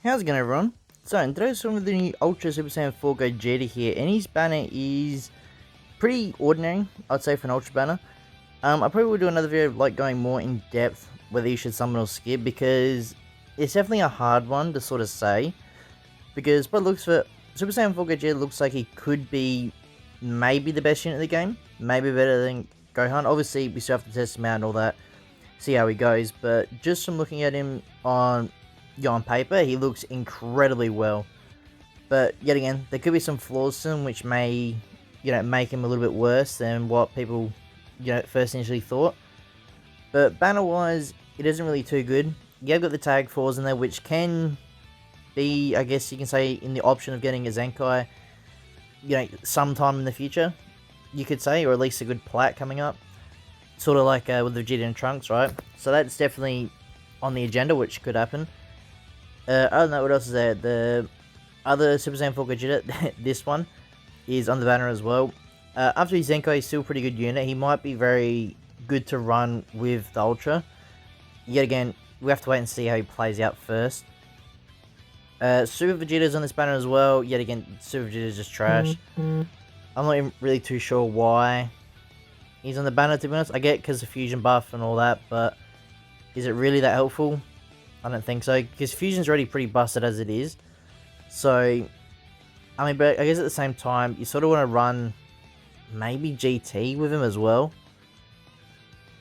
How's it going, everyone? So, in today's one with the new Ultra Super Saiyan 4 Gogeta here, and his banner is pretty ordinary, I'd say, for an Ultra banner. I probably will do another video like going more in depth whether you should summon or skip, because it's definitely a hard one to sort of say. Because by the looks of it, Super Saiyan 4 Gogeta looks like he could be maybe the best unit in the game, maybe better than Gohan. Obviously, we still have to test him out and all that, see how he goes, but just from looking at him on paper, he looks incredibly well. But yet again, there could be some flaws to him which may, make him a little bit worse than what people, first initially thought. But banner-wise, it isn't really too good. You have got the tag 4s in there, which can be, I guess you can say, in the option of getting a Zenkai, sometime in the future, you could say, or at least a good plat coming up. Sort of like with the Vegeta and Trunks, right? So that's definitely on the agenda, which could happen. Other than that, what else is there? The other Super Saiyan 4 Gogeta, this one, is on the banner as well. After his Zenkai, he's still a pretty good unit. He might be very good to run with the Ultra. Yet again, we have to wait and see how he plays out first. Super Vegeta's on this banner as well. Yet again, Super Vegeta's just trash. I'm not even really too sure why he's on the banner, to be honest. I get because of fusion buff and all that, but is it really that helpful? I don't think so, because fusion's already pretty busted as it is. So, I mean, but I guess at the same time, you sort of want to run maybe GT with him as well.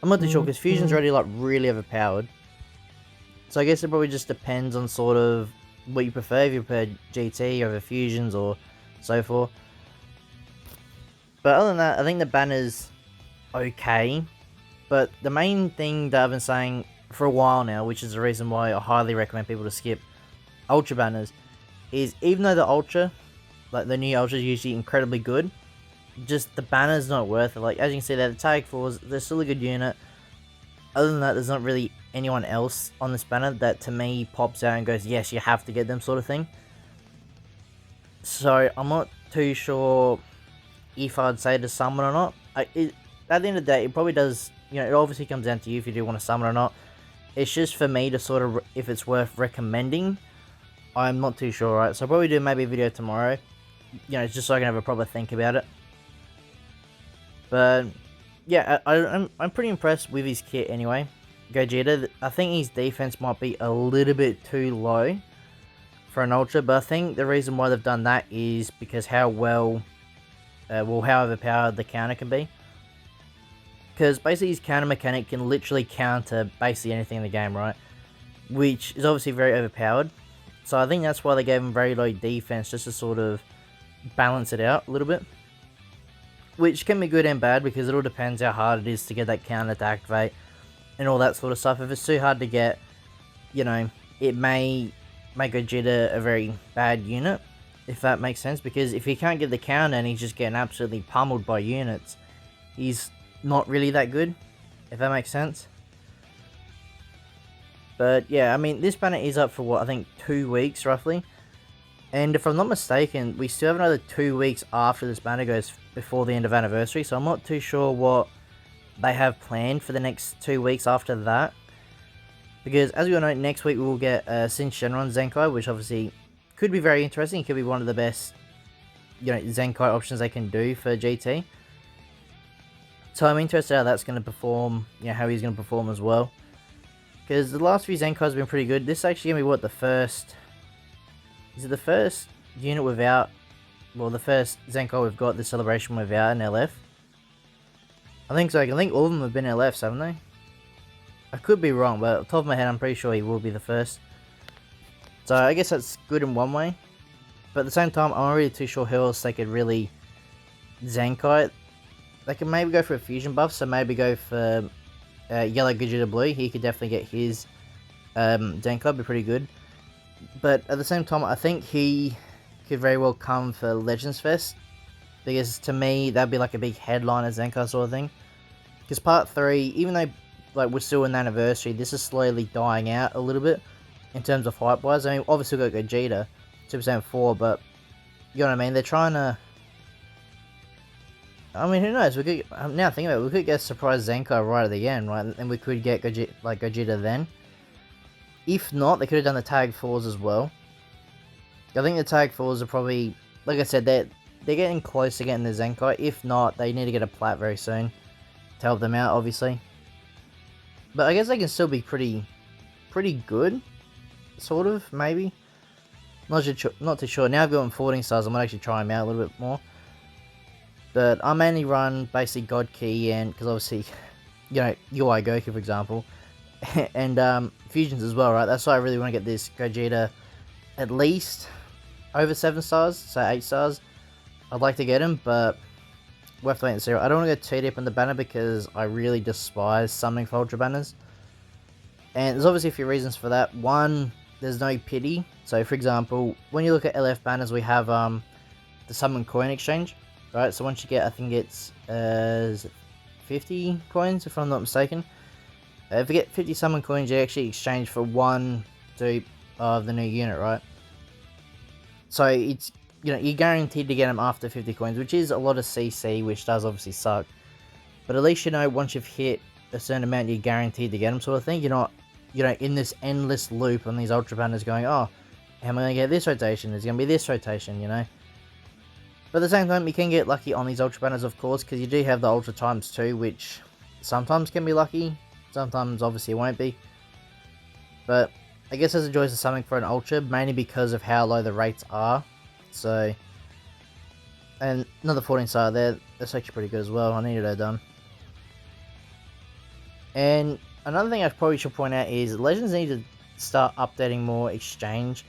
I'm not too sure, because fusion's already like really overpowered. So I guess it probably just depends on sort of what you prefer, if you prefer GT over fusions or so forth. But other than that, I think the banner's okay. But the main thing that I've been saying for a while now, which is the reason why I highly recommend people to skip Ultra banners, is even though the Ultra, like the new Ultra, is usually incredibly good, just the banner's not worth it. Like, as you can see there, the Tag 4s, they're still a good unit. Other than that, there's not really anyone else on this banner that to me pops out and goes, yes, you have to get them, sort of thing. So I'm not too sure if I'd say to summon or not. At the end of the day, it probably does, it obviously comes down to you if you do want to summon or not. It's just for me to sort of, if it's worth recommending, I'm not too sure, right? So I'll probably do maybe a video tomorrow, just so I can have a proper think about it. But, yeah, I'm pretty impressed with his kit anyway. Gogeta, I think his defense might be a little bit too low for an Ultra, but I think the reason why they've done that is because how how overpowered the counter can be. Because basically his counter mechanic can literally counter basically anything in the game, right? Which is obviously very overpowered. So I think that's why they gave him very low defense, just to sort of balance it out a little bit. Which can be good and bad, because it all depends how hard it is to get that counter to activate and all that sort of stuff. If it's too hard to get, it may make Gogeta a very bad unit, if that makes sense. Because if he can't get the counter and he's just getting absolutely pummeled by units, he's not really that good, if that makes sense. But yeah, I mean, this banner is up for what, I think 2 weeks roughly. And if I'm not mistaken, we still have another 2 weeks after this banner goes before the end of anniversary. So I'm not too sure what they have planned for the next 2 weeks after that. Because as we all know, next week we will get Sin Shenron Zenkai, which obviously could be very interesting. It could be one of the best, Zenkai options they can do for GT. So I'm interested how that's going to perform, how he's going to perform as well. Because the last few Zenkais have been pretty good. This is actually going to be what, the first... Is it the first unit without... Well, the first Zenkai we've got, the celebration without an LF? I think so. I think all of them have been LFs, haven't they? I could be wrong, but off the top of my head, I'm pretty sure he will be the first. So I guess that's good in one way. But at the same time, I'm not really too sure who else they could really Zenkai. They can maybe go for a fusion buff, so maybe go for Yellow Gogeta Blue. He could definitely get his Zenkai, be pretty good. But at the same time, I think he could very well come for Legends Fest. Because to me, that'd be like a big headliner Zenkai sort of thing. Because Part 3, even though we're still in the anniversary, this is slowly dying out a little bit in terms of hype-wise. I mean, obviously we've got Gogeta, Super Saiyan 4, but you know what I mean? They're trying to... I mean, who knows? We could, now thinking about it, we could get a surprise Zenkai right at the end, right? And we could get Gogeta then. If not, they could have done the Tag 4s as well. I think the Tag 4s are probably, like I said, they're getting close to getting the Zenkai. If not, they need to get a Plat very soon to help them out, obviously. But I guess they can still be pretty good, sort of, maybe. Not too sure. Now I've got 14 stars, I might actually try them out a little bit more. But I mainly run basically God Ki and, because obviously, you know, UI Goku, for example. And fusions as well, right? That's why I really want to get this Gogeta at least over 7 stars, so 8 stars. I'd like to get him, but we'll have to wait and see. I don't want to go too deep on the banner because I really despise summoning for Ultra Banners. And there's obviously a few reasons for that. One, there's no pity. So for example, when you look at LF banners, we have the summon coin exchange, right? So once you get, I think it's 50 coins if I'm not mistaken. If you get 50 summon coins, you actually exchange for 1 dupe of the new unit, right? So it's, you know, you're guaranteed to get them after 50 coins, which is a lot of CC, which does obviously suck. But at least you know once you've hit a certain amount, you're guaranteed to get them, sort of thing. You're not, you know, in this endless loop on these Ultra Banners going, oh, how am I going to get this rotation? There's going to be this rotation, you know? But at the same time, you can get lucky on these Ultra Banners, of course, because you do have the Ultra Times 2, which sometimes can be lucky. Sometimes, obviously, it won't be. But I guess there's a choice of something for an Ultra, mainly because of how low the rates are. So, and another 14 star there, that's actually pretty good as well. I needed that done. And another thing I probably should point out is Legends need to start updating more exchange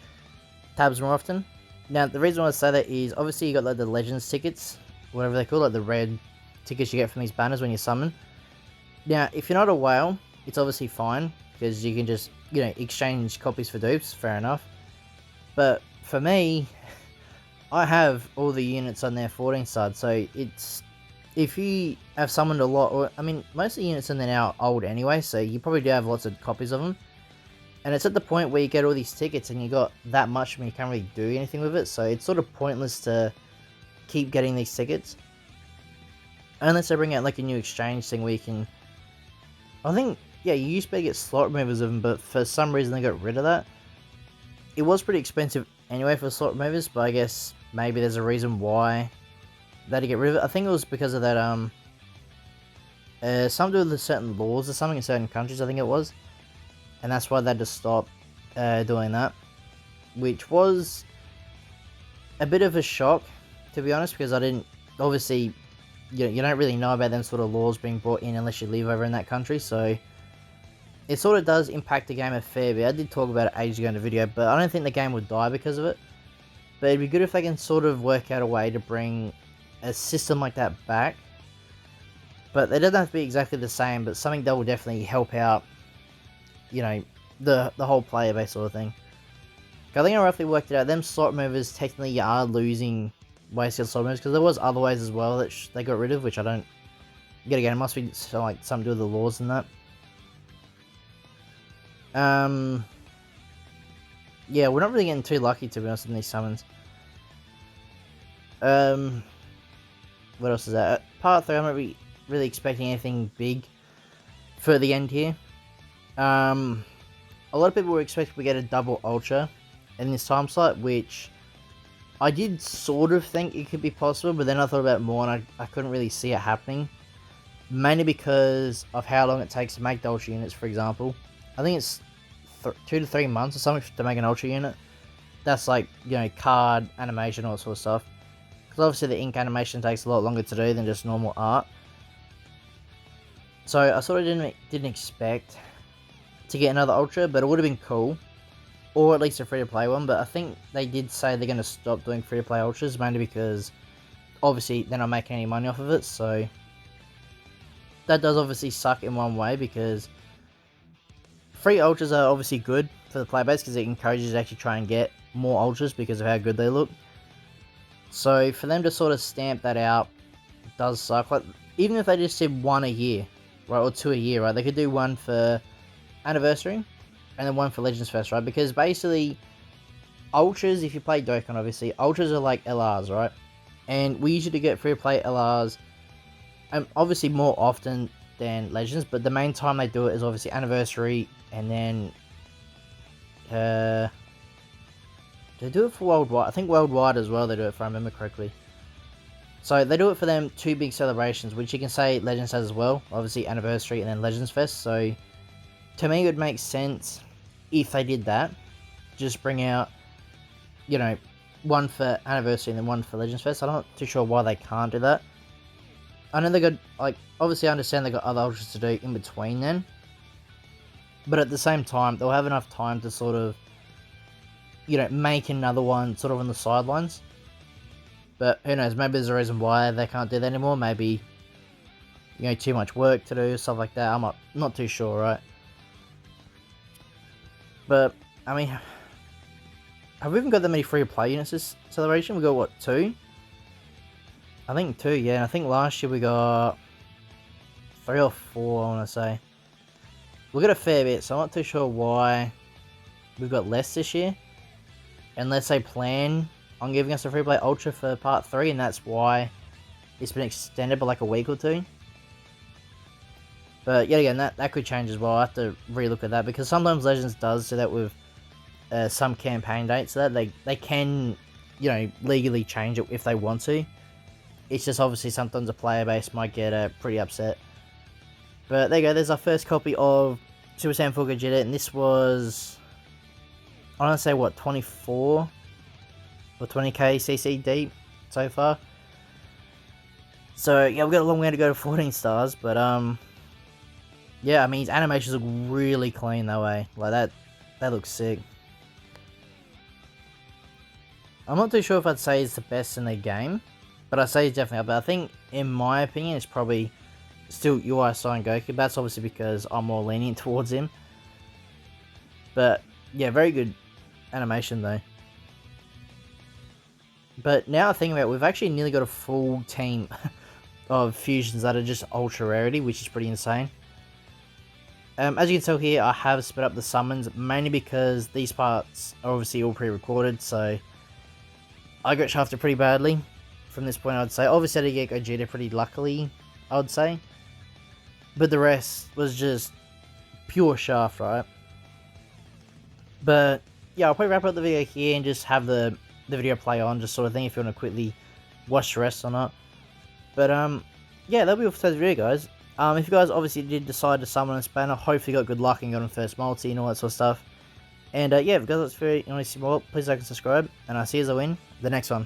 tabs more often. Now, the reason why I say that is, obviously you got like the Legends tickets, whatever they call it, like the red tickets you get from these banners when you summon. Now, if you're not a whale, it's obviously fine, because you can just, you know, exchange copies for dupes, fair enough. But for me, I have all the units on their 14 side, so it's, if you have summoned a lot, or, I mean, most of the units in there now are old anyway, so you probably do have lots of copies of them. And it's at the point where you get all these tickets and you got that much and you can't really do anything with it, so it's sort of pointless to keep getting these tickets. Unless they bring out like a new exchange thing where you can, I think, yeah, you used to get slot removers of them, but for some reason they got rid of that. It was pretty expensive anyway for slot removers, but I guess maybe there's a reason why they had to get rid of it. I think it was because of that, something to do with certain laws or something in certain countries, I think it was. And that's why they had to stop doing that. Which was a bit of a shock, to be honest, because I didn't, obviously, you don't really know about them sort of laws being brought in unless you live over in that country, so it sort of does impact the game a fair bit. I did talk about it ages ago in the video, but I don't think the game would die because of it. But it'd be good if they can sort of work out a way to bring a system like that back. But it doesn't have to be exactly the same, but something that will definitely help out, you know, the whole player base sort of thing. I think I roughly worked it out. Them slot movers technically are losing ways to get slot movers, because there was other ways as well that they got rid of, which I don't get again. It must be like something to do with the laws and that. Yeah, we're not really getting too lucky, to be honest, in these summons. What else is that? Part 3, I'm not really expecting anything big for the end here. A lot of people were expecting we get a double Ultra in this time slot, which I did sort of think it could be possible, but then I thought about it more and I couldn't really see it happening. Mainly because of how long it takes to make the Ultra units, for example. I think it's 2 to 3 months or something to make an Ultra unit. That's like, you know, card, animation, all that sort of stuff. Because obviously the ink animation takes a lot longer to do than just normal art. So I sort of didn't expect to get another Ultra, but it would have been cool. Or at least a free-to-play one, but I think they did say they're going to stop doing free-to-play Ultras, mainly because obviously they're not making any money off of it, so that does obviously suck in one way, because free Ultras are obviously good for the player base, because it encourages you to actually try and get more Ultras because of how good they look. So for them to sort of stamp that out does suck. Like, even if they just did one a year, right, or 2 a year, right, they could do one for Anniversary and then one for Legends Fest, right? Because basically, Ultras, if you play Dokkan, obviously, Ultras are like LRs, right? And we usually get free-to-play LRs, obviously more often than Legends, but the main time they do it is obviously Anniversary, and then They do it for worldwide. I think worldwide as well they do it, if I remember correctly. So they do it for them 2 big celebrations, which you can say Legends has as well. Obviously Anniversary and then Legends Fest. So to me it would make sense if they did that. Just bring out, you know, one for Anniversary and then one for Legends Fest. I'm not too sure why they can't do that. I know they got, like, obviously I understand they got other ultras to do in between then. But at the same time, they'll have enough time to sort of, you know, make another one sort of on the sidelines. But who knows, maybe there's a reason why they can't do that anymore. Maybe, you know, too much work to do, stuff like that. I'm not too sure, right? But, I mean, have we even got that many free-to-play units this celebration? We got, what, 2? I think 2, yeah. I think last year we got 3 or 4, I want to say. We got a fair bit, so I'm not too sure why we've got less this year. Unless they plan on giving us a free play ultra for part 3, and that's why it's been extended by like a week or 2. But yet again, that could change as well. I have to relook at that, because sometimes Legends does do that with some campaign dates, so that they can, you know, legally change it if they want to. It's just obviously sometimes a player base might get pretty upset. But there you go, there's our first copy of Super Saiyan 4 Gogeta, and this was, I want to say, what, 24 or 20k CC deep so far. So yeah, we've got a long way to go to 14 stars, but yeah, I mean, his animations look really clean that way. Like that looks sick. I'm not too sure if I'd say it's the best in the game, but I'd say it's definitely up there. I think, in my opinion, it's probably still UI Saiyan Goku, but that's obviously because I'm more lenient towards him. But yeah, very good animation though. But now I think about it, we've actually nearly got a full team of fusions that are just ultra rarity, which is pretty insane. As you can tell here, I have split up the summons, mainly because these parts are obviously all pre-recorded, so I got shafted pretty badly from this point, I would say. Obviously I did get Gogeta pretty luckily, I would say. But the rest was just pure shaft, right? But yeah, I'll probably wrap up the video here and just have the video play on, just sort of thing, if you want to quickly watch the rest or not. But yeah, that'll be all for today's video, guys. If you guys obviously did decide to summon this banner, hopefully you got good luck and got on first multi and all that sort of stuff. And yeah, if you guys want to see more, please like and subscribe, and I'll see you as I win the next one.